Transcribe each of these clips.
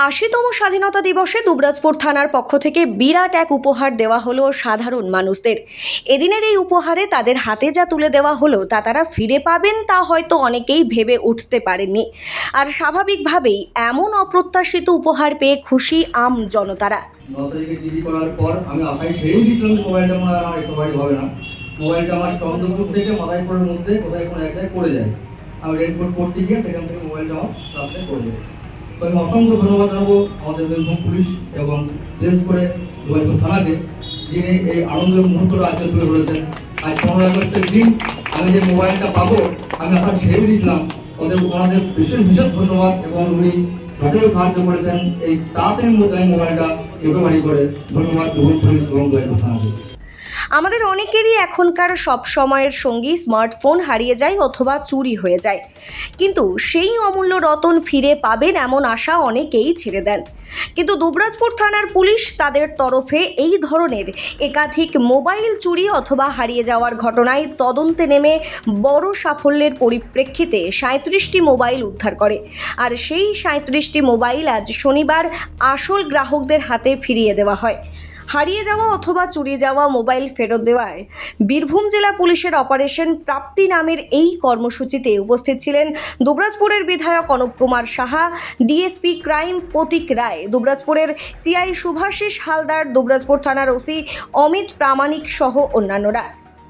৮০তম স্বাধীনতা দিবসে দুবরাজপুর থানার পক্ষ থেকে বিরাট এক উপহার দেওয়া হলো সাধারণ মানুষদের। এদিনের এই উপহারে তাদের হাতে যা তুলে দেওয়া হলো তা তারা ফিরে পাবেন তা হয়তো অনেকেই ভেবে উঠতে পারেননি। আর স্বাভাবিকভাবেই এমন অপ্রত্যাশিত উপহার পেয়ে খুশি আম জনতারা। 9 তারিখে জিডি করার পর আমি আশায় ছেড়েই দিয়েছিলাম যে মোবাইলটা আমার আর রিকভারি হবে না। মোবাইলটা আমার চন্দ্রপুর থেকে মাদারীপুরের মধ্যে কোথায় কোনো এক জায়গায় পড়ে যায়। আমি রেনকোট পড়তে গিয়ে সেখান থেকে মোবাইলটা আমার রাস্তায় পড়ে যায়। তো আমি অসংখ্য ধন্যবাদ জানাবো আমাদের বীরভূম পুলিশ এবং বিশেষ করে দুবরাজপুর থানাকে, যিনি এই আনন্দের মুহূর্তটা আজকে তুলে ধরেছেন। আজ 15 আগস্টের দিন আমি যে মোবাইলটা পাবো আমি আশা ছেড়ে দিয়েছিলাম, ওনাদের বিশেষ ধন্যবাদ। এবং উনি যথেষ্ট সাহায্য করেছেন এই তাড়াতাড়ির মধ্যে আমি মোবাইলটা রিকভারি করে। ধন্যবাদ বীরভূম পুলিশ এবং দুবরাজপুর থানাকে। আমাদের অনেকেরই এখনকার সব সময়ের সঙ্গী স্মার্টফোন হারিয়ে যায় অথবা চুরি হয়ে যায়, কিন্তু সেই অমূল্য রতন ফিরে পাবেন এমন আশা অনেকেই ছেড়ে দেন। কিন্তু দুবরাজপুর থানার পুলিশ তাদের তরফে এই ধরনের একাধিক মোবাইল চুরি অথবা হারিয়ে যাওয়ার ঘটনায় তদন্তে নেমে বড় সাফল্যের পরিপ্রেক্ষিতে 37টি মোবাইল উদ্ধার করে। আর সেই 37টি মোবাইল আজ শনিবার আসল গ্রাহকদের হাতে ফিরিয়ে দেওয়া হয়। হারিয়ে যাওয়া অথবা চুরি যাওয়া মোবাইল ফেরত দেওয়ায় বীরভূম জেলা পুলিশের অপারেশন প্রাপ্তি নামের এই কর্মসূচিতে উপস্থিত ছিলেন দুবরাজপুরের বিধায়ক অনুপ কুমার সাহা, ডিএসপি ক্রাইম প্রতীক রায়, দুবরাজপুরের সিআই শুভাশিস হালদার, দুবরাজপুর থানার ওসি অমিত প্রামাণিক সহ অন্যান্যরা।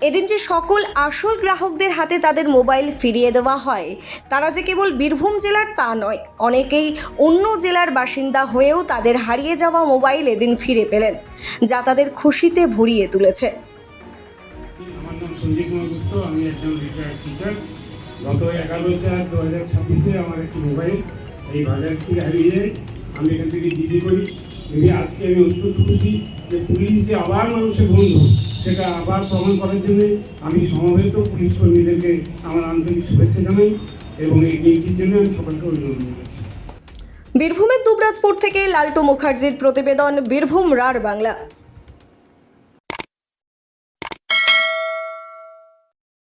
এদিন যে সকল আসল গ্রাহকদের হাতে তাদের মোবাইল ফিরিয়ে দেওয়া হয় তারা যে কেবল বীরভূম জেলার তা নয়, অনেকেই অন্য জেলার বাসিন্দা হয়েও তাদের হারিয়ে যাওয়া মোবাইল এদিন ফিরে পেলেন, যা তাদের খুশিতে ভরিয়ে তুলেছে। আমার নাম সঞ্জীব কুমার গুপ্ত, আমি একজন রিটায়ার্ড টিচার। গত 11/4/2026 আমার একটি মোবাইল এই বাজার থেকে হারিয়ে যায়। আমি এখান থেকে জিডি করি। আজকে আমি অত্যন্ত খুশি যে পুলিশ যে আবার মানুষের বন্ধু সেটা আবার প্রমাণ করার জন্য আমি সমবেত পুলিশ কর্মীদেরকে আমার আন্তরিক শুভেচ্ছা জানাই এবং এইটির জন্য আমি সকলকে অভিনন্দন করছি। বীরভূমের দুবরাজপুর থেকে লালটু মুখার্জির প্রতিবেদন, বীরভূম রার বাংলা।